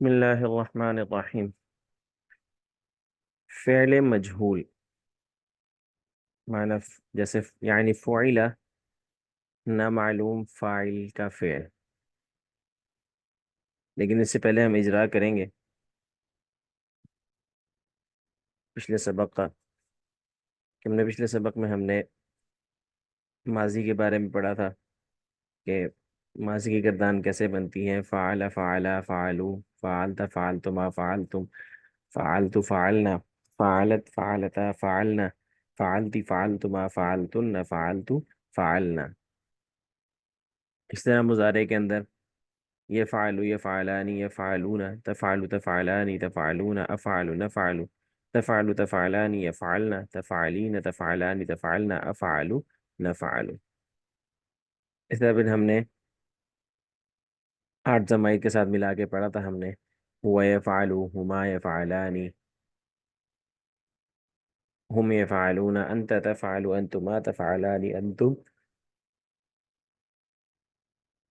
بسم اللہ الرحمن الرحیم. فعل مجہول معنی جیسے یعنی فعل نامعلوم فاعل کا فعل. لیکن اس سے پہلے ہم اجرا کریں گے پچھلے سبق کا کہ پچھلے سبق میں ہم نے ماضی کے بارے میں پڑھا تھا کہ ماضی کی گردان کیسے بنتی ہیں. فعل فعل فعلو فعلت فعلتما فعلتم فعلت فعلنا فعلت فعلتا فعلنا فعلتی فعلتما فعلتن فعلت فعلنا. اس طرح مضارع کے اندر یفعل یفعلان یفعلون تفعل تفعلان تفعلون افعل نفعل تفعل تفعلان یفعلن تفعلین تفعلان تفعلن افعل نفعل. اس طرح پھر ہم نے 8 ضمائر کے ساتھ ملا کے پڑھا تھا ہم نے هو يفعل هما يفعلان هم يفعلون انت تفعل انتما تفعلان انتم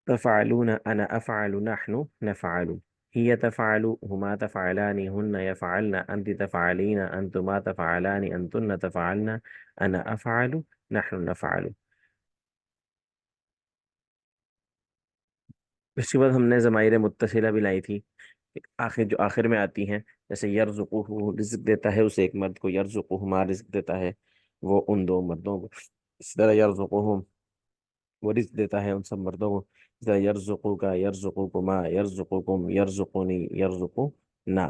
تفعلون انا افعل نحن نفعل هي تفعل هما تفعلان هن يفعلن انت تفعلين انتما تفعلان انتن تفعلن انا افعل نحن نفعل. اس کے بعد ہم نے ضمائر متصلہ بھی لائی تھی جو آخر میں آتی ہیں. جیسے یرزقہ رزق دیتا ہے اسے ایک مرد کو, یرزقہما رزق دیتا ہے وہ ان 2 مردوں کو. اس طرح یرزقہم وہ رزق دیتا ہے ان سب مردوں کو. اس طرح یرزقو کا یرزقکما یرزقکم یرزقنی یرزقنا.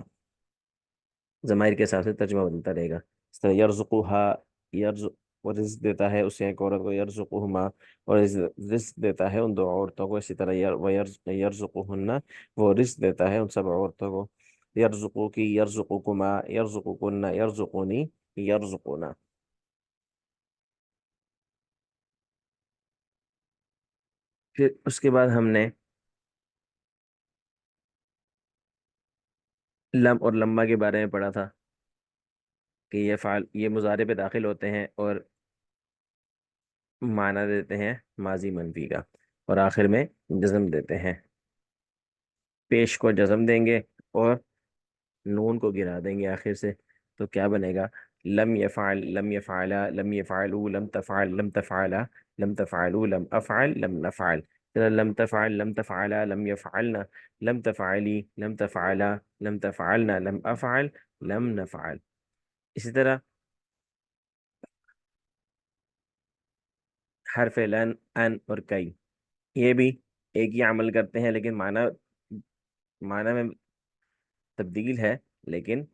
ضمائر کے حساب سے ترجمہ بدلتا رہے گا. اس طرح یرزقہا یرزق وہ رزق دیتا ہے اسے ایک عورت کو, یرزقہما اور رزق دیتا ہے ان 2 عورتوں کو. اسی طرح یرزقہن وہ رزق دیتا ہے ان سب عورتوں کو. یرزقو کی یرزقکما یرزقکن یرزقنی یرزقنا. پھر اس کے بعد ہم نے لم اور لمبا کے بارے میں پڑھا تھا کہ یہ مضارع پہ داخل ہوتے ہیں اور معنی دیتے ہیں ماضی منفی کا, اور آخر میں جزم دیتے ہیں. پیش کو جزم دیں گے اور نون کو گرا دیں گے آخر سے. تو کیا بنے گا؟ لم یفعل لم یفعلا لم یفعلوا لم تفعل لم تفعلا لم تفعلوا لم افعل لم نفعل. لم تفعل لم تفعلا لم يفعلنا لم تفعلی لم تفعلا لم تفعلنا لم افعل لم نفعل. اسی طرح حرف لن ان اور کئی یہ بھی ایک ہی عمل کرتے ہیں لیکن معنی میں تبدیل ہے. لیکن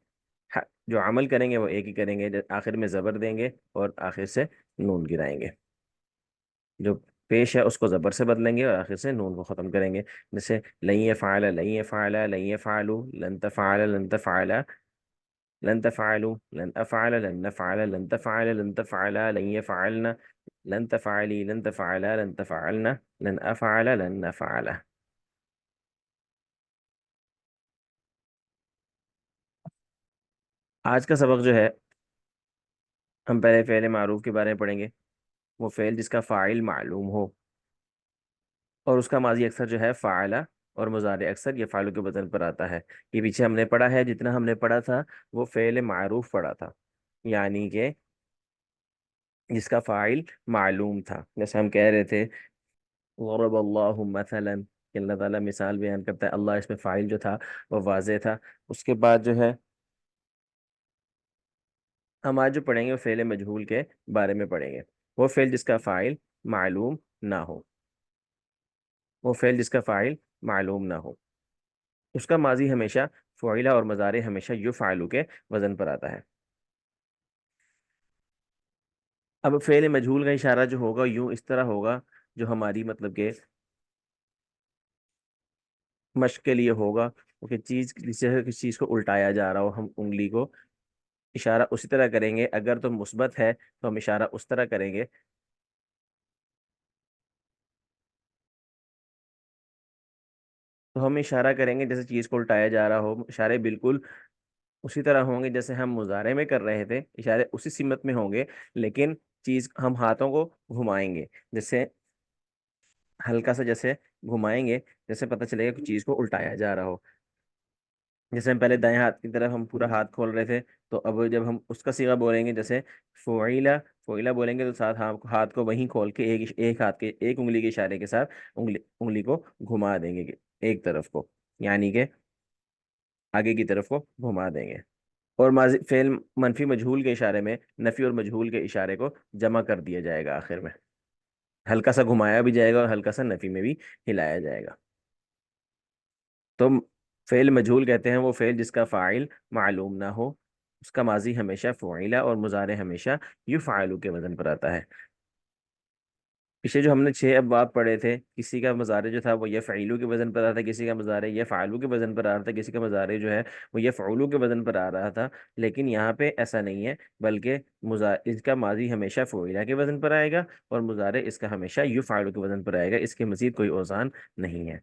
جو عمل کریں گے وہ ایک ہی کریں گے. آخر میں زبر دیں گے اور آخر سے نون گرائیں گے. جو پیش ہے اس کو زبر سے بدلیں گے اور آخر سے نون کو ختم کریں گے. جیسے لن يفعل لن يفعل لن يفعلوا لن تفعل لن تفعل لن تفعلوا لن افعل لن نفعل لن تفعل لن تفعلا لن يفعلن لن تفعلی لن تفعلا لن تفعلن لن افعل لن نفعل. آج کا سبق جو ہے ہم پہلے فعل معروف کے بارے میں پڑھیں گے. وہ فعل جس کا فاعل معلوم ہو اور اس کا ماضی اکثر جو ہے فعلہ اور مضارع اکثر یہ فعلوں کے بدل پر آتا ہے. یہ پیچھے ہم نے پڑھا ہے, جتنا ہم نے پڑھا تھا وہ فعل معروف پڑھا تھا, یعنی کہ جس کا فاعل معلوم تھا. جیسے ہم کہہ رہے تھے ضرب اللہ مثلا کہ اللہ تعالیٰ مثال بیان کرتا ہے. اللہ اس میں فاعل جو تھا وہ واضح تھا. اس کے بعد جو ہے ہم آج جو پڑھیں گے وہ فعل مجہول کے بارے میں پڑھیں گے. وہ فعل جس کا فاعل معلوم نہ ہو, وہ فعل جس کا فاعل معلوم نہ ہو, اس کا ماضی ہمیشہ فعلہ اور مضارع ہمیشہ یفعلوا کے وزن پر آتا ہے. اب فعل مجہول کا اشارہ جو ہوگا یوں اس طرح ہوگا جو ہماری مطلب کہ مشق کے لیے ہوگا کہ کسی چیز کو الٹایا جا رہا ہو, ہم انگلی کو اشارہ اسی طرح کریں گے. اگر تو مثبت ہے تو ہم اشارہ اس طرح کریں گے, تو ہم اشارہ کریں گے جیسے چیز کو الٹایا جا رہا ہو. اشارے بالکل اسی طرح ہوں گے جیسے ہم مضارع میں کر رہے تھے, اشارے اسی سمت میں ہوں گے, لیکن چیز ہم ہاتھوں کو گھمائیں گے. جیسے ہلکا سا جیسے گھمائیں گے جیسے پتہ چلے گا کہ چیز کو الٹایا جا رہا ہو. جیسے ہم پہلے دائیں ہاتھ کی طرف ہم پورا ہاتھ کھول رہے تھے، تو اب جب ہم اس کا صیغہ بولیں گے، جیسے فعیلا، فعیلا بولیں گے تو ساتھ ہاتھ کو وہیں کھول کے ایک ہاتھ کے ایک انگلی کے اشارے کے ساتھ انگلی کو گھما دیں گے ایک طرف کو، یعنی کہ آگے کی طرف کو گھما دیں گے۔ اور ماضی فعل منفی مجہول کے اشارے میں نفی اور مجہول کے اشارے کو جمع کر دیا جائے گا آخر میں، ہلکا سا گھمایا بھی جائے گا اور ہلکا سا نفی میں بھی ہلایا جائے گا۔ تو فعل مجہول کہتے ہیں وہ فعل جس کا فاعل معلوم نہ ہو، اس کا ماضی ہمیشہ فعیلا اور مضارع ہمیشہ یفعلوا کے وزن پر آتا ہے۔ پیچھے جو ہم نے 6 ابواب پڑھے تھے، کسی کا مضارع جو تھا وہ یفعلوا کے وزن پر آ رہا تھا، کسی کا مضارع یفعلوا کے وزن پر آ رہا تھا، کسی کا مضارع جو ہے وہ یفعلوا کے وزن پر آ رہا تھا، لیکن یہاں پہ ایسا نہیں ہے، بلکہ اس کا ماضی ہمیشہ فعیلا کے وزن پر آئے گا اور مضارع اس کا ہمیشہ یفعلوا کے وزن پر آئے گا، اس کے مزید کوئی اوزان نہیں ہے۔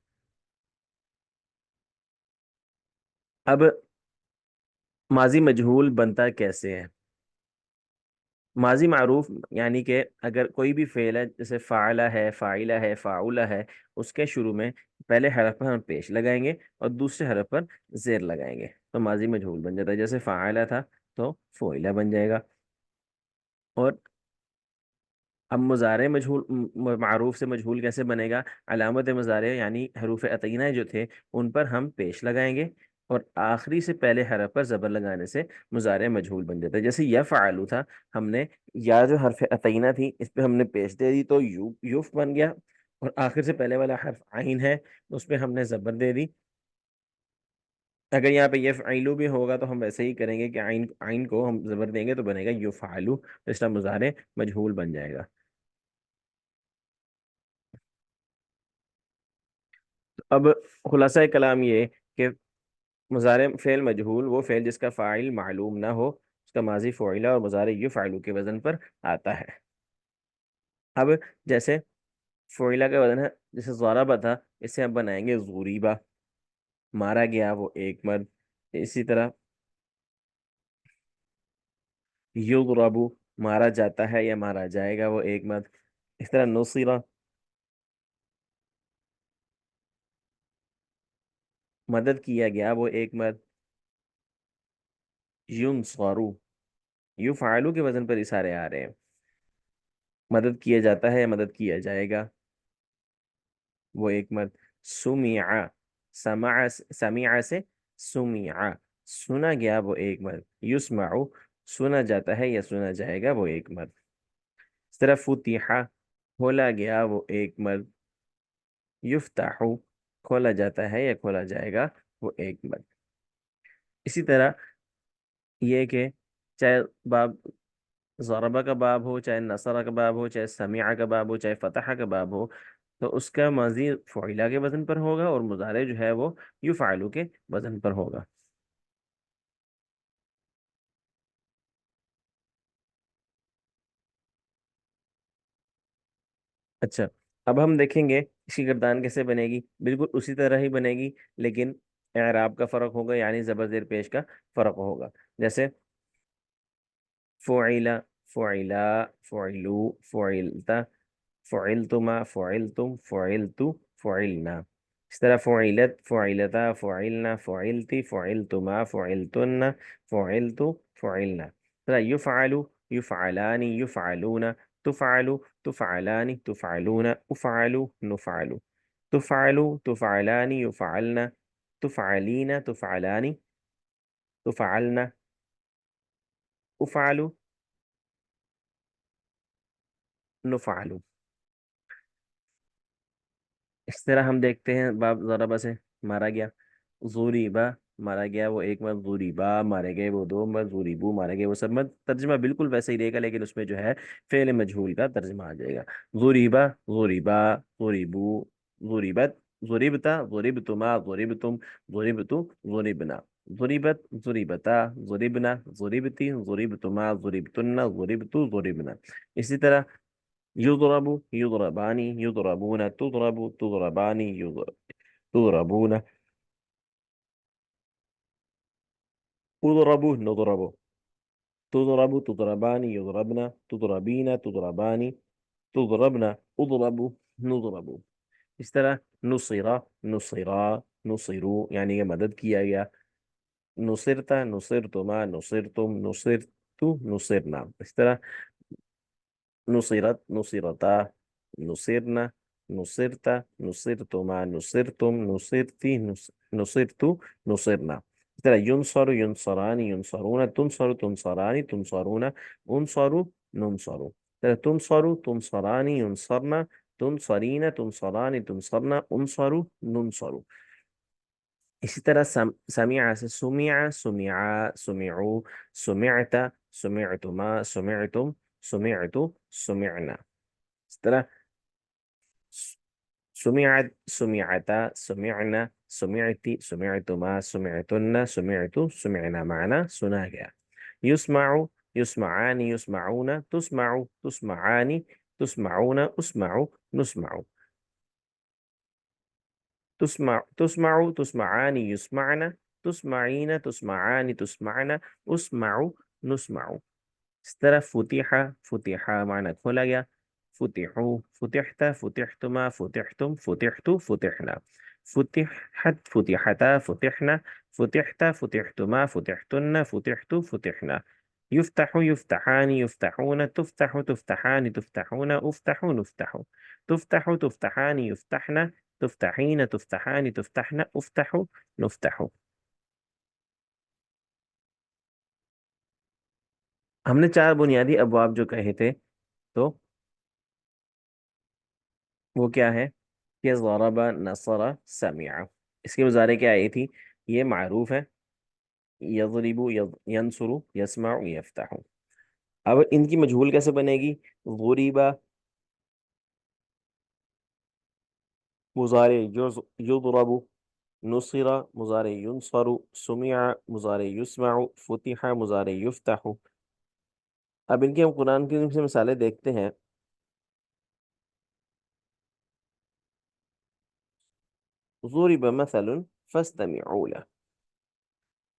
اب ماضی مجہول بنتا کیسے ہے؟ ماضی معروف یعنی کہ اگر کوئی بھی فعل ہے، جیسے فعلہ ہے، فاعلہ ہے، فاعولہ ہے، اس کے شروع میں پہلے حرف پر ہم پیش لگائیں گے اور دوسرے حرف پر زیر لگائیں گے تو ماضی مجہول بن جاتا ہے۔ جیسے فعلہ تھا تو فعلہ بن جائے گا۔ اور اب مضارع مجہول معروف سے مجہول کیسے بنے گا؟ علامت مضارع یعنی حروف عطینہ جو تھے ان پر ہم پیش لگائیں گے اور آخری سے پہلے حرف پر زبر لگانے سے مضارع مجہول بن جاتا ہے۔ جیسے یفعلوا تھا، ہم نے یا جو حرف عطینہ تھی اس پہ ہم نے پیش دے دی تو یوف بن گیا، اور آخر سے پہلے والا حرف عین ہے اس پہ ہم نے زبر دے دی۔ اگر یہاں پہ یفعلوا بھی ہوگا تو ہم ویسے ہی کریں گے کہ عین کو ہم زبر دیں گے تو بنے گا یفعلوا، تو اس کا مضارع مجہول بن جائے گا۔ اب خلاصہ کلام یہ کہ مضارع فعل مجہول وہ فعل جس کا فاعل معلوم نہ ہو، اس کا ماضی فعیلا اور مضارع یفعلوا کے وزن پر آتا ہے۔ اب جیسے فعیلا کا وزن ہے، جیسے ضربہ تھا، اسے ہم بنائیں گے ضریبا، مارا گیا وہ ایک مرد۔ اسی طرح یضرب، مارا جاتا ہے یا مارا جائے گا وہ ایک مرد۔ اس طرح نصرہ، مدد کیا گیا وہ ایک مرد۔ ینصرو، یفعلوا کے وزن پر اشارے آ رہے ہیں، مدد کیا جاتا ہے یا مدد کیا جائے گا وہ ایک مرد۔ سمع، سمع سے سمع، سنا گیا وہ ایک مرد۔ یسمع، سنا جاتا ہے یا سنا جائے گا وہ ایک مرد۔ اس طرح فتح، کھولا گیا وہ ایک مرد۔ یفتح، کھولا جاتا ہے یا کھولا جائے گا وہ ایک مرد۔ اسی طرح یہ کہ چاہے باب ضربہ کا باب ہو، چاہے نصرہ کا باب ہو، چاہے سمع کا باب ہو، چاہے فتح کا باب ہو، تو اس کا ماضی فعیلا کے وزن پر ہوگا اور مضارع جو ہے وہ یفعلوا کے وزن پر ہوگا۔ اچھا، اب ہم دیکھیں گے اس کی گردان کیسے بنے گی۔ بالکل اسی طرح ہی بنے گی، لیکن اعراب کا فرق ہوگا، یعنی زبر زیر پیش کا فرق ہوگا۔ جیسے فعیلا، فعیلا، فعلو، فعلتا، فعلتما، فعلتم، فعلتو، فعلنا۔ اس طرح فعلت، فعلتا، فعلنا، فعلتی، فعلتما، فعلتن، فعلتو، فعلنا۔ اس طرح یفعلو، یفعلان، یفعلون، تفعلو، تفعلان، تفعلون، افعلو، نفعلو، تفعلو، تفعلان، يفعلن، تفعلين، تفعلان، تفعلن، افعلو، نفعلو۔ اس طرح ہم دیکھتے ہیں باب ضربہ سے، مارا گیا ضریبا، مارا گیا وہ ایک مرد، ضریبا مارے گئے وہ دو مرد، ضریبو مارے گئے وہ سب مرد۔ ترجمہ بالکل ویسے ہی رہے گا، لیکن اس میں جو ہے فعل مجہول کا ترجمہ آ جائے گا۔ ضریبا، ضریبا، ضریبو، ضریبت، ضریبتا، ضریبتما، ضریبتم، ضریبتو، ضریبنا، ضریبت، ضریبتا، ضریبنا، ضریبتی، ضریبتما، ضریبتن، ضریبتو، ضریبنا۔ اسی طرح یضرب، یضربان، یضربون، تضرب، تضربان، تضربون، اضرب، نضرب، تضرب، تضربان، يضربن، تضربين، تضربان، تضربن، اضرب، نضرب۔ اس طرح نصر، نصرا، نصرو، یعنی کہ مدد کیا گیا۔ نصرتا، نصرتما، نصرتم، نصرتو، نصرنا، اس طرح نصرت، نصرتا، نصرنا، نصرتا، نصرتما، نصرتم، نصرتي، نصرتو، نصرنا. اس طرح ينصر، ينصران، ينصرون، تنصر، تنصران، تنصرون، انصروا، ننصروا. اس طرح تنصر، تنصران، ينصرنا، تنصرين، تنصران، تنصرنا، انصروا، ننصروا. اسی طرح سمع سے سمع، سمعا، سمعوا، سمعت، سمعتما، سمعتم، سمعتو، سمعنا. اس طرح سمعت، سمعتا، سمعنا، سمعتي، سمعتما، سمعتن، سمعتو، سمعنا، معنا سنا گیا. يسمع، يسمعان، يسمعون، تسمع، تسمعان، تسمعون، اسمعوا، نسمع. تسمع، تسمع، تسمعان، يسمعن، تسمعين، تسمعان، تسمعن، اسمعوا، نسمع. اس طرح فتح، فتحا معنی کھولا گیا. فتحوا، فتحت، فتحتما، فتحتم، فتحت، فتحنا. فتحت، فتحتا، فتحنا، فتحت، فتحتما، فتحتن، فتحت، فتحنا. يفتح، يفتحان، يفتحون، تفتح، تفتحان، تفتحون، افتح، نفتح. تفتح، تفتحان، يفتحن، تفتحين، تفتحان، تفتحن، افتح، نفتح. ہم نے چار بنیادی ابواب جو کہے تھے، تو وہ کیا ہے؟ کہ ضرب، نصر، سمع. اس کے مظاہرے کیا آئی تھی؟ یہ معروف ہے، یضرب، ینصر، یسمع، یفتح. اب ان کی مجہول کیسے بنے گی؟ ضرب مضارع یضرب، نصر مضارع ینصر، سمع مضارع یسمع، فتح مضارع یفتح. اب ان کی ہم قرآن کی سے مثالیں دیکھتے ہیں. ضرب مثل فاستمعوا له.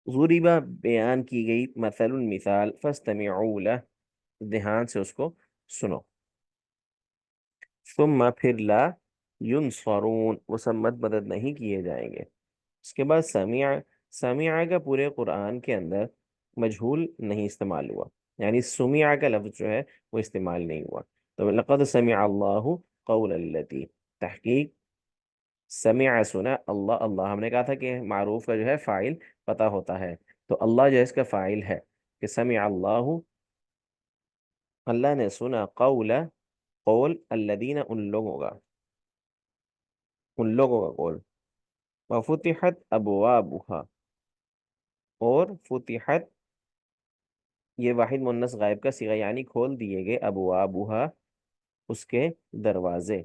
ضرب بیان کی گئی، مثل مثال، فاستمعوا له دھیان سے اس کو سنو. ثم پھر لا ینصرون وہ سب مدد نہیں کیے جائیں گے. اس کے بعد سمع. سمع کا پورے قرآن کے اندر مجہول نہیں استعمال ہوا، یعنی سمع کا لفظ جو ہے وہ استعمال نہیں ہوا. تو لقد سمع اللہ قول التی، تحقیق سمع سنا، اللہ، اللہ ہم نے کہا تھا کہ معروف کا جو ہے فاعل پتہ ہوتا ہے، تو اللہ جو ہے اس کا فاعل ہے. کہ سمع اللہ، اللہ نے سنا، قول، قول الذین ان لوگوں کا، ان لوگوں کا قول. وفتحت ابوابها، اور فتحت یہ واحد مؤنث غائب کا صیغہ، یعنی کھول دیے گئے، ابوابها اس کے دروازے.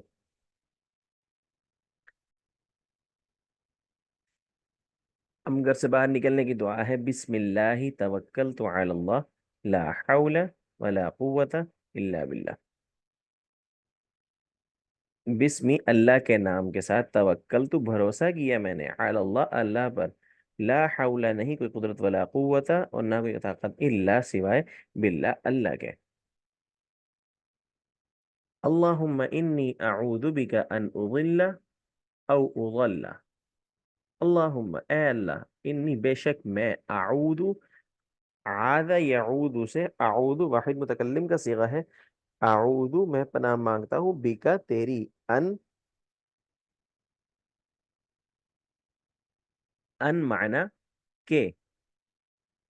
ہم گھر سے باہر نکلنے کی دعا ہے، بسم اللہ توکلت علی اللہ لا حول ولا قوت الا باللہ. بسمی اللہ کے نام کے ساتھ، توکل تو بھروسہ کیا میں نے، علی اللہ اللہ پر، لا حول نہیں کوئی قدرت، ولا قوت اور نہ کوئی طاقت، الا سوائے، باللہ اللہ کے. اللہم انی اعوذ بک ان اضل او اضل. اللہم اے اللہ، انی بے شک میں، اعوذ، عاد یعود سے، اعوذ واحد متکلم کا صیغہ ہے، اعوذ میں پناہ مانگتا ہوں، بکا تیری، ان معنی کہ،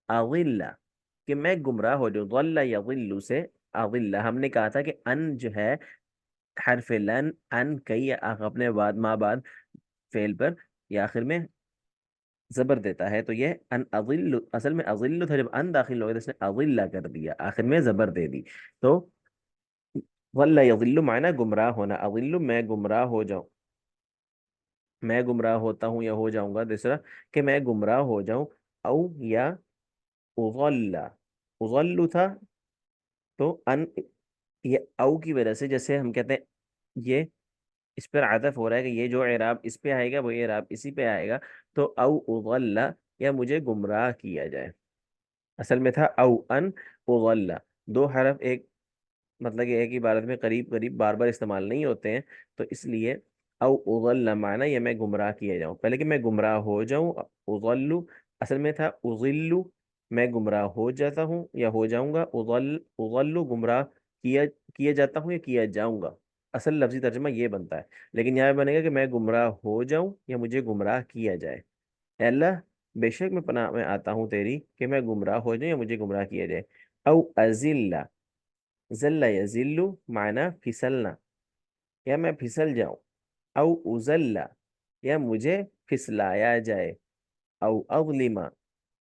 اضل کہ میں گمراہ ہو جاؤں، ضل یضل سے، اضل ہم نے کہا تھا کہ ان جو ہے حرف لن، ان کئی اپنے بعد ما بعد فعل پر یا آخر میں زبر دیتا ہے، تو یہ ان اضل اصل میں اضل تھا، جب ان داخل ہو گیا تو اس نے اضل کر دیا، آخر میں زبر دے دی. تو ضل یضل معنی گمراہ ہونا، اضل میں گمراہ ہو جاؤں، میں گمراہ ہوتا ہوں یا ہو جاؤں گا. دوسرا کہ میں گمراہ ہو جاؤں، او یا اضل، اضل تھا تو ان، یہ او کی وجہ سے، جیسے ہم کہتے ہیں یہ اس پر عطف ہو رہا ہے کہ یہ جو اعراب اس پہ آئے گا وہ اعراب اسی پہ آئے گا. تو او اضل یا مجھے گمراہ کیا جائے، اصل میں تھا او ان اضل. دو حرف ایک مطلب کہ ایک عبارت میں قریب قریب بار بار استعمال نہیں ہوتے ہیں، تو اس لیے او اضل معنی یہ میں گمراہ کیا جاؤں، پہلے کہ میں گمراہ ہو جاؤں، اضل اصل میں تھا اضلو، میں گمراہ ہو جاتا ہوں یا ہو جاؤں گا، اضلو گمراہ کیا کیا جاتا ہوں یا کیا جاؤں گا، اصل لفظی ترجمہ یہ بنتا ہے، لیکن یہاں بنے گا کہ میں گمراہ ہو جاؤں یا مجھے گمراہ کیا جائے۔ اے اللہ بے شک میں پناہ میں آتا ہوں تیری کہ میں گمراہ ہو جاؤں یا مجھے گمراہ کیا جائے۔ او ازلہ، ذل یذلو معنی پھسلنا، یا میں پھسل جاؤں، او ازلہ یا مجھے پھسلایا جائے، او اظلم،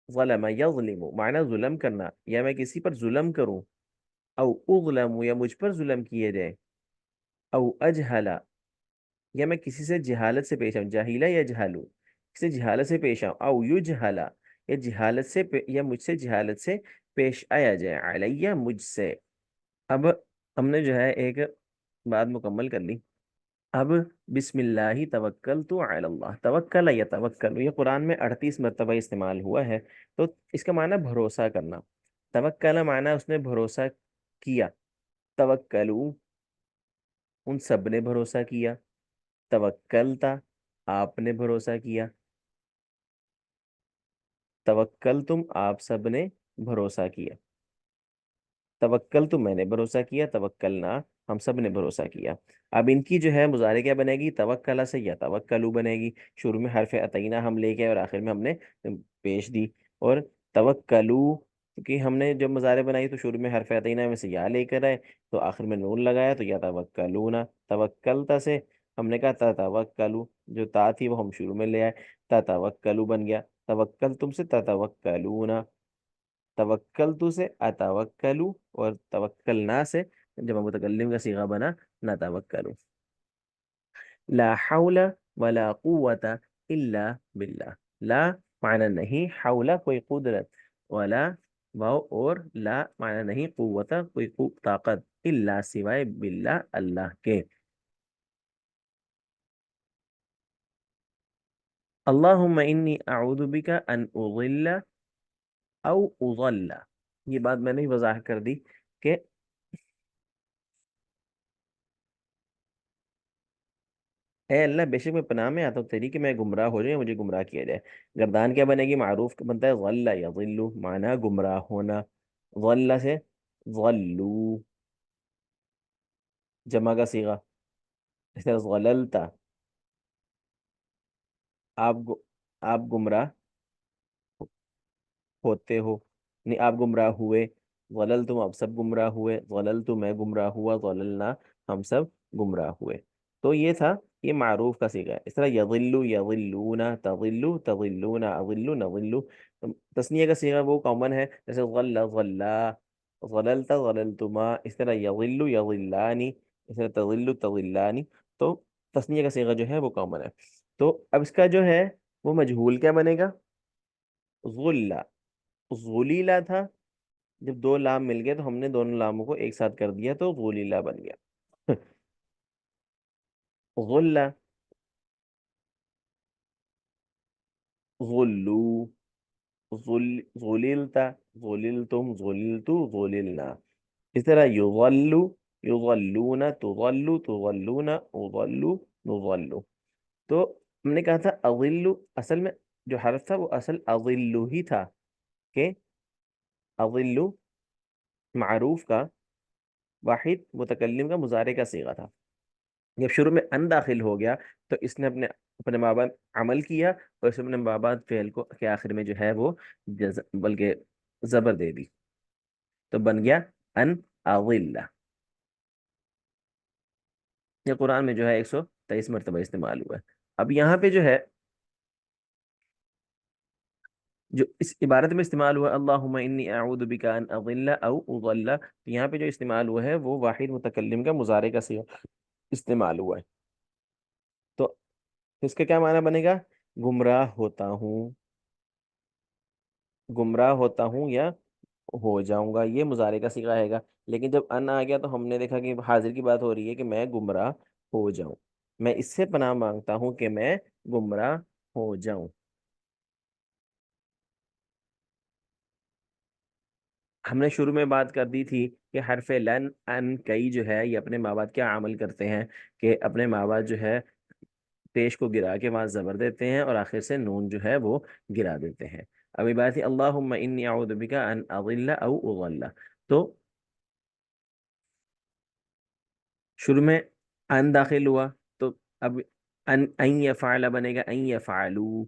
ظلم یظلم معنی ظلم کرنا، یا میں کسی پر ظلم کروں، او اظلم یا مجھ پر ظلم کیے جائے، او اجہلا یا میں کسی سے جہالت سے پیش آؤں، جاہیلا یا جہالو کسی جہالت سے پیش آؤں، او یجہلا یا جہالت سے یا مجھ سے جہالت سے پیش آیا جائے، علیہ مجھ سے۔ اب ہم نے جو ہے ایک بات مکمل کر لی۔ اب بسم اللہ توکلت علی اللہ، توکل یا توکل یہ قرآن میں 38 مرتبہ استعمال ہوا ہے، تو اس کا معنی بھروسہ کرنا، توکل معنی اس نے بھروسہ کیا، توکلو ان سب نے بھروسہ کیا، توکلتا آپ نے بھروسہ کیا، توکل تم آپ سب نے بھروسہ کیا، توکل تو میں نے بھروسہ کیا، توکلنا ہم سب نے بھروسہ کیا۔ اب ان کی جو ہے مضارع کیا بنے گی، توکلا سے یا توکلو بنے گی، شروع میں حرف عطینہ ہم لے کے اور آخر میں ہم نے پیش دی، اور توکلو کیونکہ ہم نے جب مضارع بنائی تو شروع میں حرف عطینہ میں سے یا لے کر آئے تو آخر میں نون لگایا تو یا توکلونا، توکلتا سے ہم نے کہا تتوکلو، جو تا تھی وہ ہم شروع میں لے آئے، تتوکلو بن گیا، توکل تم سے تتوکلونا، توکلتو سے اتوکلو، اور توکلنا سے جب متکلم کا صیغہ بنا نتوکلو۔ لا حول ولا قوت الا باللہ، لا معنی نہیں، حول کوئی قدرت، ولا واو اور لا معنی نہیں، قوت کوئی طاقت، الا سوائے باللہ اللہ کے۔ اللہم انی اعوذ بک ان اضل او اضل، یہ بات میں نے وضاح کر دی کہ اے اللہ بے شک میں پناہ میں آتا ہوں تیری کہ میں گمراہ ہو جاؤں یا مجھے گمراہ کیا جائے۔ گردان کیا بنے گی، معروف بنتا ہے ضل یضل معنی گمراہ ہونا، ضل سے ضلو جمع کا صیغہ، اس طرح ضللتا آپ آپ گمراہ ہوتے ہو، نہیں آپ گمراہ ہوئے، ضلل تم اب سب گمراہ ہوئے، ضلل تو میں گمراہ ہوا، ضللنا ہم سب گمراہ ہوئے۔ تو یہ تھا، یہ معروف کا صیغہ ہے۔ اس طرح یضلو یضلون، تضلو تضلون، اضلو نضلو، تسنیہ کا صیغہ وہ کامن ہے، جیسے ضل ضلا، ضللت ضللتما، اس طرح یضلو یضلانی، اس طرح تضلو تضلانی، تو تسنیہ کا صیغہ جو ہے وہ کامن ہے۔ تو اب اس کا جو ہے وہ مجہول کیا بنے گا، غلہ، غلیلہ تھا، جب دو لام مل گئے تو ہم نے دونوں لاموں کو ایک ساتھ کر دیا تو غلیلہ بن گیا۔ غلہ، غلو، غللتا، غللتم، غللتو، غللنا، اس طرح یغلو، یغلون، تغلو، تغلون، اغلو، نغلو۔ تو ہم نے کہا تھا اضلو، اصل میں جو حرف تھا وہ اصل اضلو ہی تھا، کہ اضلو معروف کا واحد متکلم کا مضارع کا صیغہ تھا، جب شروع میں ان داخل ہو گیا تو اس نے اپنے اپنے ماں باپ عمل کیا، اور اس نے اپنے ماں باپ فعل کو کے آخر میں جو ہے وہ بلکہ زبر دے دی، تو بن گیا ان اضلہ۔ یہ قرآن میں جو ہے 123 مرتبہ استعمال ہوا ہے۔ اب یہاں پہ جو ہے جو اس عبارت میں استعمال ہوا اللہم انی اعوذ بک ان اضل او اضل، یہاں پہ جو استعمال ہوا ہے وہ واحد متکلم کا مضارع کا صیغہ استعمال ہوا ہے، تو اس کا کیا معنی بنے گا، گمراہ ہوتا ہوں، گمراہ ہوتا ہوں یا ہو جاؤں گا، یہ مضارع کا صیغہ ہے گا۔ لیکن جب ان آ گیا تو ہم نے دیکھا کہ حاضر کی بات ہو رہی ہے کہ میں گمراہ ہو جاؤں، میں اس سے پناہ مانگتا ہوں کہ میں گمراہ ہو جاؤں۔ ہم نے شروع میں بات کر دی تھی کہ حرف لن ان کئی جو ہے یہ اپنے ماں باپ کیا عمل کرتے ہیں، کہ اپنے ماں باپ جو ہے پیش کو گرا کے وہاں زبر دیتے ہیں اور آخر سے نون جو ہے وہ گرا دیتے ہیں۔ ابھی بات تھی اللہم انی اعوذ بکا ان اضل او اضل، تو شروع میں ان داخل ہوا، تو اب ان یفعل بنے گا ان یفعلوا،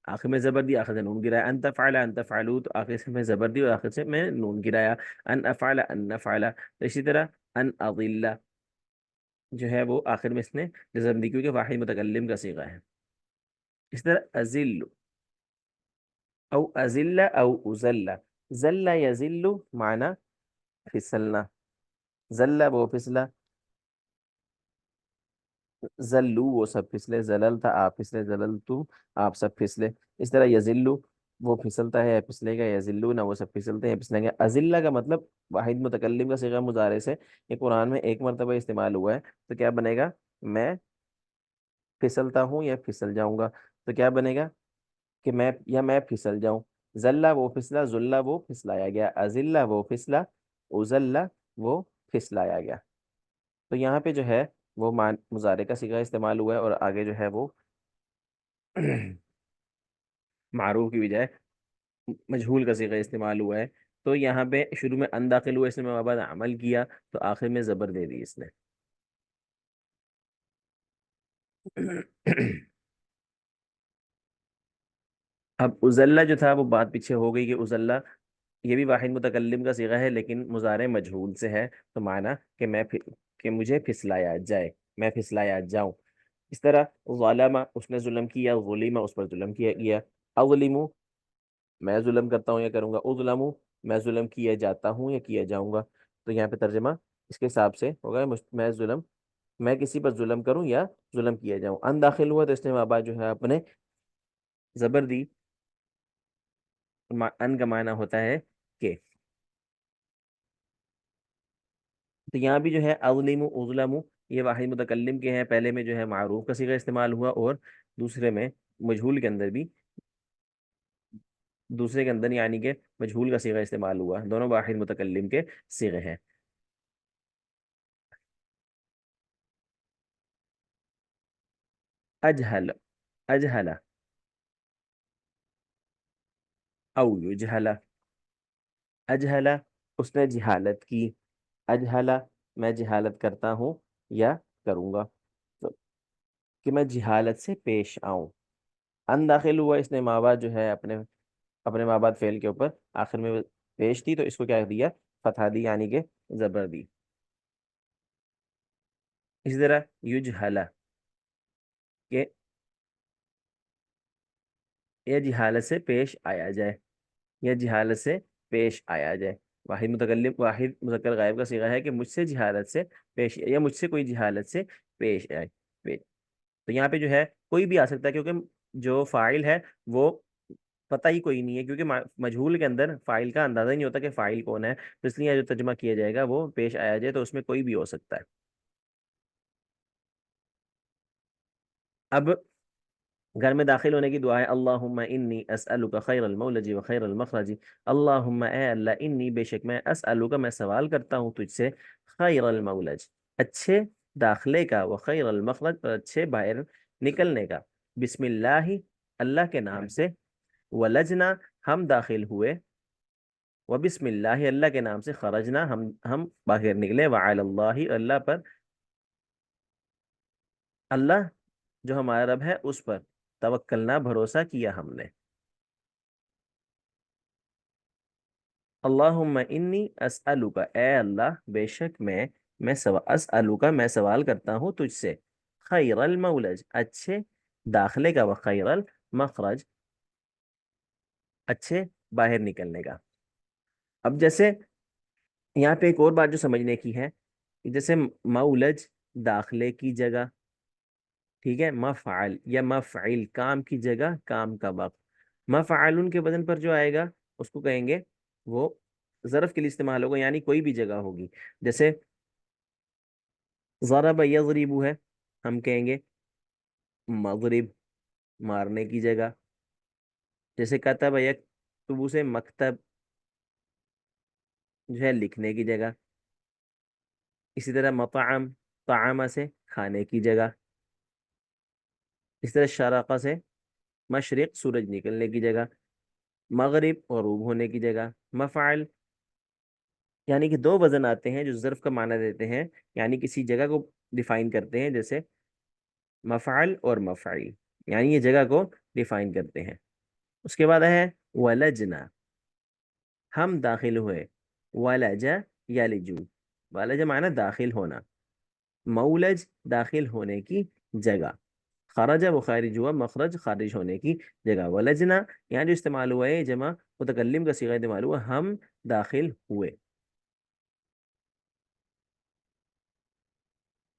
آخر میں زبر دی، آخر سے نون گرایا، ان تفعل ان تفعلوا، تو آخر سے میں زبر دی اور آخر سے میں نون گرایا، ان افعل ان نفعل، تو اسی طرح ان اضل جو ہے وہ آخر میں اس نے جزم دی کیونکہ واحد متکلم کا صیغہ ہے. اس طرح ازل او ازل او ازل، زل یزل معنی پھسلنا، زل وہ پھسلا، زلو وہ سب پھسلے، زلل تھا آپ پھسلے، زلل تو آپ سب پھسلے. اس طرح یزلو وہ پھسلتا ہے یا پھسلے گا، یزلو نہ وہ سب پھسلتے ہیں پھسلیں گے. ازلہ کا مطلب واحد متکلم کا صیغہ مضارع سے یہ قرآن میں ایک مرتبہ استعمال ہوا ہے، تو کیا بنے گا؟ میں پھسلتا ہوں یا پھسل جاؤں گا، تو کیا بنے گا کہ میں یا میں پھسل جاؤں. زلہ وہ پھسلا، زلہ وہ پھسلایا گیا، ازلہ وہ پھسلا، ازلہ وہ پھسلایا گیا. تو یہاں پہ جو ہے وہ مضارع کا صیغہ استعمال ہوا ہے اور آگے جو ہے وہ معروف کی بجائے مجہول کا صیغہ استعمال ہوا ہے. تو یہاں پہ شروع میں ان داخل ہوا، اس نے بعد عمل کیا تو آخر میں زبر دے دی اس نے. اب ازلہ جو تھا وہ بات پیچھے ہو گئی کہ ازلہ یہ بھی واحد متکلم کا صیغہ ہے لیکن مضارع مجہول سے ہے، تو معنی کہ کہ مجھے پھسلایا جائے، میں پھسلایا جاؤں. اس طرح ظالمہ اس نے ظلم کیا، ظلمہ اس پر ظلم کیا گیا. اظلم میں ظلم کرتا ہوں یا کروں گا، اظلم میں ظلم کیا جاتا ہوں یا کیا جاؤں گا. تو یہاں پہ ترجمہ اس کے حساب سے ہوگا میں کسی پر ظلم کروں یا ظلم کیا جاؤں. ان داخل ہوا تو اس نے وہاں جو ہے اپنے زبر دی. ان کا معنی ہوتا ہے کہ، تو یہاں بھی جو ہے اظلم اظلم یہ واحد متکلم کے ہیں، پہلے میں جو ہے معروف کا صیغہ استعمال ہوا اور دوسرے میں مجہول کے اندر بھی، دوسرے کے اندر یعنی کہ مجہول کا صیغہ استعمال ہوا، دونوں واحد متکلم کے صیغے ہیں. اجہل، اجہل او یجہل، اجہل اس نے جہالت کی، اجہل میں جہالت کرتا ہوں یا کروں گا، تو کہ میں جہالت سے پیش آؤں. ان داخل ہوا، اس نے ماں بعد جو ہے اپنے ماں بعد فعل کے اوپر آخر میں پیش دی تو اس کو کیا دیا؟ فتحہ دی یعنی کہ زبر دی. اسی طرح یجہل کہ یہ جہالت سے پیش آیا جائے، یا جہالت سے پیش آیا جائے. واحد متکلم واحد مذکر غائب کا صیغہ ہے کہ مجھ سے جہالت سے پیش، یا مجھ سے کوئی جہالت سے پیش آئے. تو یہاں پہ جو ہے کوئی بھی آ سکتا ہے کیونکہ جو فاعل ہے وہ پتہ ہی کوئی نہیں ہے، کیونکہ مجہول کے اندر فاعل کا اندازہ ہی نہیں ہوتا کہ فاعل کون ہے، تو اس لیے جو ترجمہ کیا جائے گا وہ پیش آیا جائے، تو اس میں کوئی بھی ہو سکتا ہے. اب گھر میں داخل ہونے کی دعا ہے اللہم انی اسألک خیر المولج و خیر المخرج. اللہم اے اللہ، انی بے شک میں، اسألک میں سوال کرتا ہوں تجھ سے، خیر المولج اچھے داخلے کا، و خیر المخرج اور اچھے باہر نکلنے کا. بسم اللہ اللہ کے نام سے، ولجنا ہم داخل ہوئے، و بسم اللہ اللہ کے نام سے، خرجنا ہم باہر نکلے، وعلی اللہ اللہ پر، اللہ جو ہمارا رب ہے اس پر توکلنا بھروسہ کیا ہم نے. اللہم انی اسألوک اے اللہ بے شک میں اسألوک میں سوال کرتا ہوں تجھ سے، خیر المولج اچھے داخلے کا، و خیر المخرج اچھے باہر نکلنے کا. اب جیسے یہاں پہ ایک اور بات جو سمجھنے کی ہے کہ جیسے مولج داخلے کی جگہ، ٹھیک ہے، مفعل یا مفعل کام کی جگہ، کام کا وقت. مفعلن کے وزن پر جو آئے گا اس کو کہیں گے وہ ظرف کے لیے استعمال ہوگا، یعنی کوئی بھی جگہ ہوگی. جیسے ضرب یضرب ہے، ہم کہیں گے مغرب مارنے کی جگہ. جیسے کتب یکتب سے مکتب جو ہے لکھنے کی جگہ. اسی طرح مطعم طعام سے کھانے کی جگہ. اس طرح شرق سے مشرق سورج نکلنے کی جگہ. مغرب غروب ہونے کی جگہ، مفعل یعنی کہ دو وزن آتے ہیں جو ظرف کا معنی دیتے ہیں، یعنی کسی جگہ کو ڈیفائن کرتے ہیں، جیسے مفعل اور مفعی، یعنی یہ جگہ کو ڈیفائن کرتے ہیں۔ اس کے بعد ہے ولجنا، ہم داخل ہوئے، ولج یلجو، ولج معنی داخل ہونا، مولج داخل ہونے کی جگہ، خرج وہ خارج ہوا، مخرج خارج ہونے کی جگہ، ولجنا یہاں جو استعمال ہوا ہے جمع متکلم کا صیغہ استعمال ہوا، ہم داخل ہوئے۔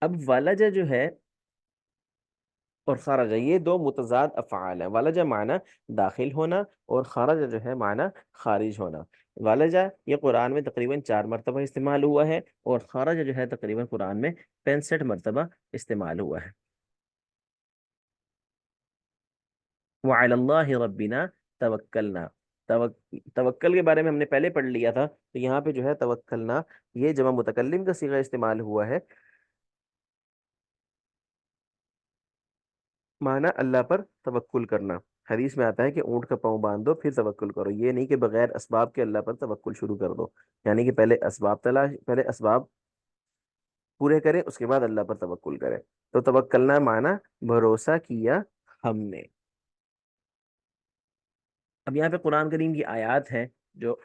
اب ولج جو ہے اور خرج، یہ دو متضاد افعال ہیں۔ ولج معنی داخل ہونا، اور خرج جو ہے معنی خارج ہونا۔ ولج یہ قرآن میں تقریباً 4 مرتبہ استعمال ہوا ہے، اور خرج جو ہے تقریباً قرآن میں 65 مرتبہ استعمال ہوا ہے۔ وعلی اللہ ربنا توکلنا، توکل کے بارے میں ہم نے پہلے پڑھ لیا تھا، تو یہاں پہ جو ہے توکلنا یہ جمع متکلم کا صیغہ استعمال ہوا ہے، معنی اللہ پر توکل کرنا۔ حدیث میں آتا ہے کہ اونٹ کا پاؤں باندھ دو پھر توکل کرو، یہ نہیں کہ بغیر اسباب کے اللہ پر توکل شروع کر دو، یعنی کہ پہلے اسباب پورے کرے، اس کے بعد اللہ پر توکل کرے۔ تو توکلنا معنی بھروسہ کیا ہم نے۔ اب یہاں پہ قرآن کریم کی آیات ہیں جو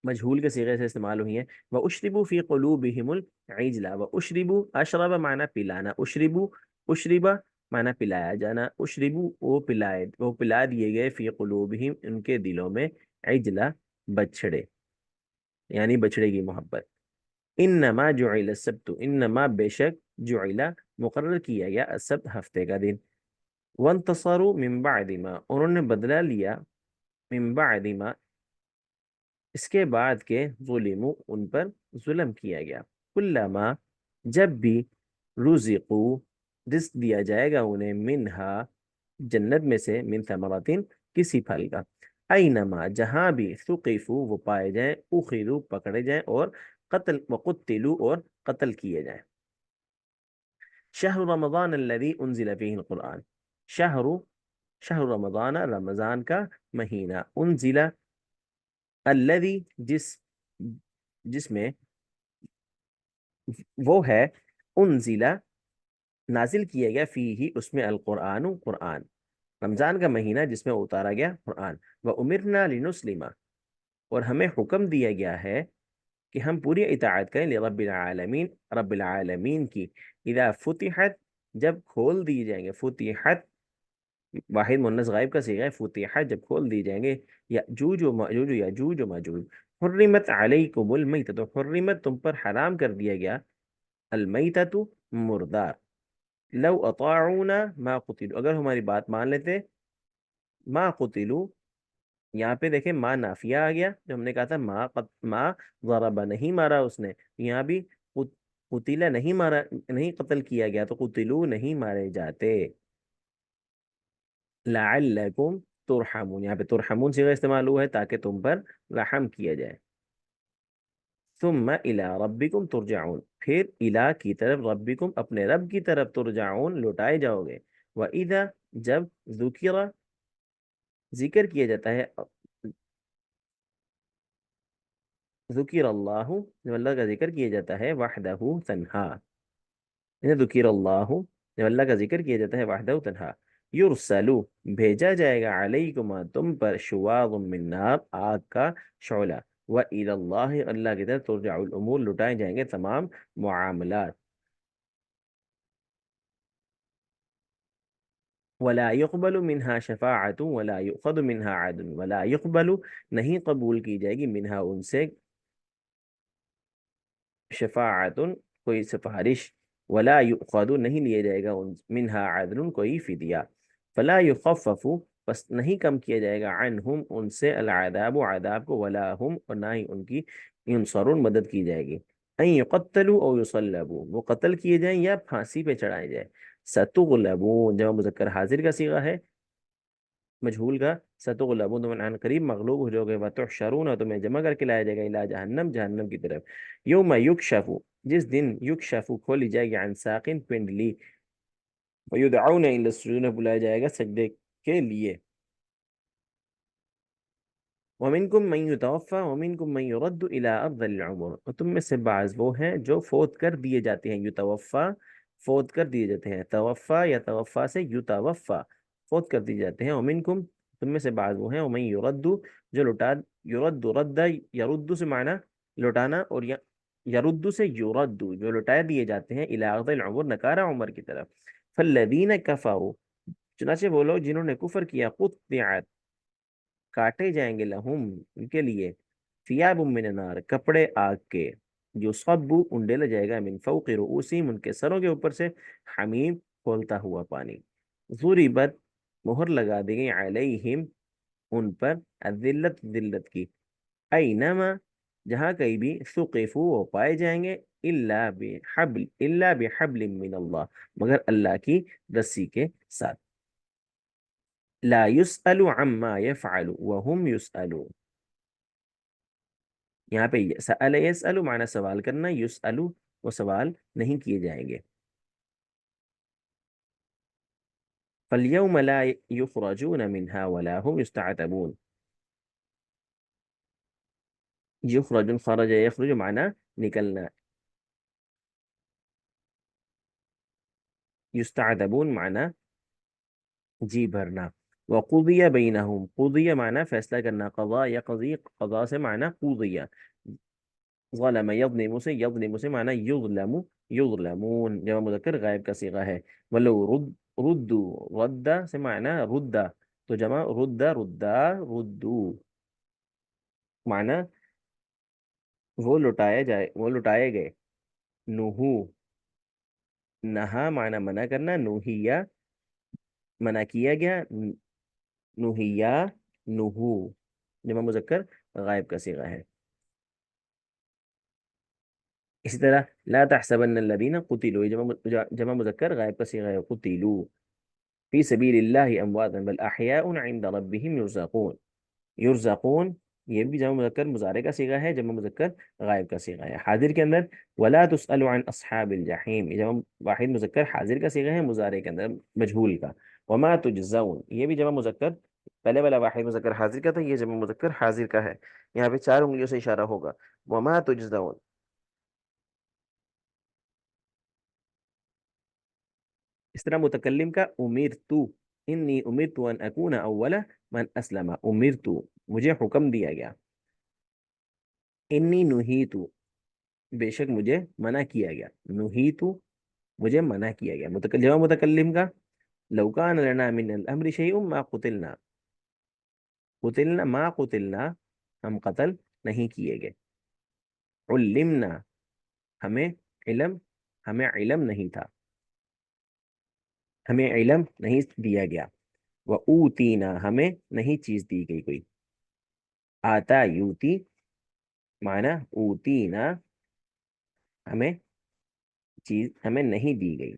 مجہول کے صیغے سے استعمال ہوئی ہیں۔ وَأُشْرِبُوا فِي قُلُوبِهِمُ الْعِجْلَ، وَأُشْرِبُوا اشرب معنی پلانا، اشربا معنی پلایا جانا، اشربو وہ پلا دیے گئے، فی قلوبہم ان کے دلوں میں، عجلا بچڑے، یعنی بچڑے کی محبت۔ انما جعل السبت، انما بے شک جعل مقرر کیا گیا، السبت ہفتے کا دن، وانتصروا من بعد ما انہوں نے بدلہ لیا، من بعد ما اس کے بعد کے، ظلموا ان پر ظلم کیا گیا، کلما جب بھی، رزقو رزق دیا جائے گا انہیں، منہا جنت میں سے، من ثمراتن کسی پھل کا، اینما جہاں بھی، ثقفو وہ پائے جائیں، اخذوا پکڑے جائیں، اور قتل وقتلوا اور قتل کیے جائیں۔ شہر رمضان الذی انزل فیہ القرآن، شہر رمضان رمضان کا مہینہ، انزل الذی جس میں، وہ ہے، انزل نازل کیا گیا، فی ہی اس میں، القرآن قرآن، رمضان کا مہینہ جس میں اتارا گیا قرآن، وَأُمِرْنَا لِنُسْلِمَ اور ہمیں حکم دیا گیا ہے کہ ہم پوری اطاعت کریں، لرب العالمین رب العالمین کی، اذا فتحت جب کھول دی جائیں گے، فتحت واحد مؤنث غائب کا صیغہ ہے، فتحت جب کھول دی جائیں گے، یأجوج و مأجوج، یأجوج و مأجوج، حرمت علیکم المیتۃ حرمت تم پر حرام کر دیا گیا، المیتۃ مردار، لو اطاعونا ما قتلوا اگر ہماری بات مان لیتے، ما قتلوا یہاں پہ دیکھیں ما نافیہ آ گیا، جو ہم نے کہا تھا ما ضرب نہیں مارا اس نے، یہاں بھی قتیلہ نہیں مارا، نہیں قتل کیا گیا، تو قتلوا نہیں مارے جاتے، لعلکم ترحمون یہاں پہ ترحمون صیغہ استعمال ہوا ہے تاکہ تم پر رحم کیا جائے۔ ثم الى ربکم ترجعون پھر الہ کی طرف، ربکم اپنے رب کی طرف، ترجعون لوٹائے جاؤ گے، وَإِذَا جب ذکر ذکر کیا جاتا ہے، ذکر اللہ جب اللہ کا ذکر کیا جاتا ہے، وحدہ تنہا، ذکر اللہ جب اللہ کا ذکر کیا جاتا ہے وحدہ تنہا، یرسلو بھیجا جائے گا، علیکما تم پر، شواظ من نار آگ کا شعلہ، وَإِلَى اللَّهِ اللہ کی طرف، ترجع الامور لٹائے جائیں گے تمام معاملات، ولا يقبل منها شفاعة ولا يؤخذ منها عدل ولا يقبل نہیں قبول کی جائے گی، منها ان سے، شفاعت کوئی سفارش، ولا یؤخذ نہیں لیا جائے گا، منها عدل کوئی فدیہ، فلا یخفف بس نہیں کم کیا جائے گا، عنہم ان سے، العذاب عذاب کو، ولا هم اور نہ ہی ان کی، ینصرون مدد کی جائے گی، ان یقتلوا او یصلبوا وہ قتل کیے جائیں یا پھانسی پہ چڑھائے جائیں، ستغلبون جمع مذکر حاضر کا صیغہ ہے، مجہول کا، ستغلبون تم عن قریب مغلوب ہو جاؤ گے، وتحشرون اور تمہیں جمع کر کے لایا جائے گا، الی جہنم جہنم کی طرف، یوم یکشف جس دن، یکشف کھولی جائے گی، عن ساقن پنڈلی، ویدعون الی السجود بلایا جائے گا سجدے کے لیے، ومنکم من یتوفا ومنکم من یرد الی ارذل العمر، اور تم میں سے بعض وہ ہیں جو فوت کر دیے جاتے ہیں، یتوفا فوت کر دیے جاتے ہیں، توفا یا توفا سے یتوفا فوت کر دیے جاتے ہیں، ومنکم تم میں سے بعض وہ ہیں، ومن یرد جو لوٹا، یرد رد یرد سے معنی لوٹانا، اور یرد سے یرد جو لوٹائے دیے جاتے ہیں الی ارذل العمر نکارہ عمر کی طرف، فالذین کفروا چنانچہ وہ لوگ جنہوں نے کفر کیا، قطعت کاٹے جائیں گے، لہم ان کے لیے، ثیاب من النار کپڑے آگ کے، جو صبو انڈیلا جائے گا، من فوق رؤوسہم ان کے سروں کے اوپر سے، حمیم کھولتا ہوا پانی، ضربت مہر لگا دی گئی، علیہم ان پر، الذلت ذلت کی، اینما جہاں کہیں بھی، ثقفوا وہ پائے جائیں گے، الا بحبل من اللہ مگر اللہ کی رسی کے ساتھ، لا يسأل عما يفعل وهم يسألون، یہاں پہ سأل يسأل معنی سوال کرنا، يسأل وہ سوال نہیں کیے جائیں گے، فاليوم لا يخرجون منها ولا هم يستعتبون، يخرج خرج يخرج معنی نکلنا، يستعتبون معنی جی بھرنا، وقضی بینہم قضی معنی فیصلہ کرنا، قضا یقضی قضا سے معنی قضی، ظلم یظلم سے معنی یظلم یظلمون، جمع مذکر غائب کا صیغہ ہے، ولو ردو رد سے معنی ردا، تو جمع ردا ردو معنی وہ لٹائے گئے، نہو نہا معنی منع کرنا، نوہیا منع کیا گیا، نوہیا نہو جمع مذکر غائب کا صیغہ ہے، اسی طرح لا تحسبن الذين قتلوا جمع مذکر غائب کا صیغہ ہے، قتلوا فی سبیل اللہ امواتا بل احیاء عند ربهم یرزقون، یرزقون یہ بھی جمع مذکر مضارع کا صیغہ ہے، جمع مذکر غائب کا صیغہ ہے، حاضر کے اندر ولا تسأل عن اصحاب الجحیم، یہ جمع واحد مذکر حاضر کا صیغہ ہے، مضارع کے اندر مجہول کا، وما تجزون یہ بھی جمع مذکر، پہلے والا واحد مذکر حاضر کا تھا، یہ جمع مذکر حاضر کا ہے، یہاں پہ 4 انگلیوں سے اشارہ ہوگا، وما تجزون، اس طرح متکلم کا امرتو، انی امرت ان اکون اول من اسلم، امرتو مجھے حکم دیا گیا، انی نہیتو بے شک مجھے منع کیا گیا، نہیتو مجھے منع کیا گیا، جواب متکلم کا لو کان لنا من الامر شیء ما قتلنا، قتلنا ما قتلنا ہم قتل نہیں کیے گئے، علمنا ہمیں علم، ہمیں علم نہیں تھا، ہمیں علم نہیں دیا گیا، وَأُوتِينَا ہمیں نہیں چیز دی گئی کوئی، آتا یوتی معنی اوتینا ہمیں چیز ہمیں نہیں دی گئی،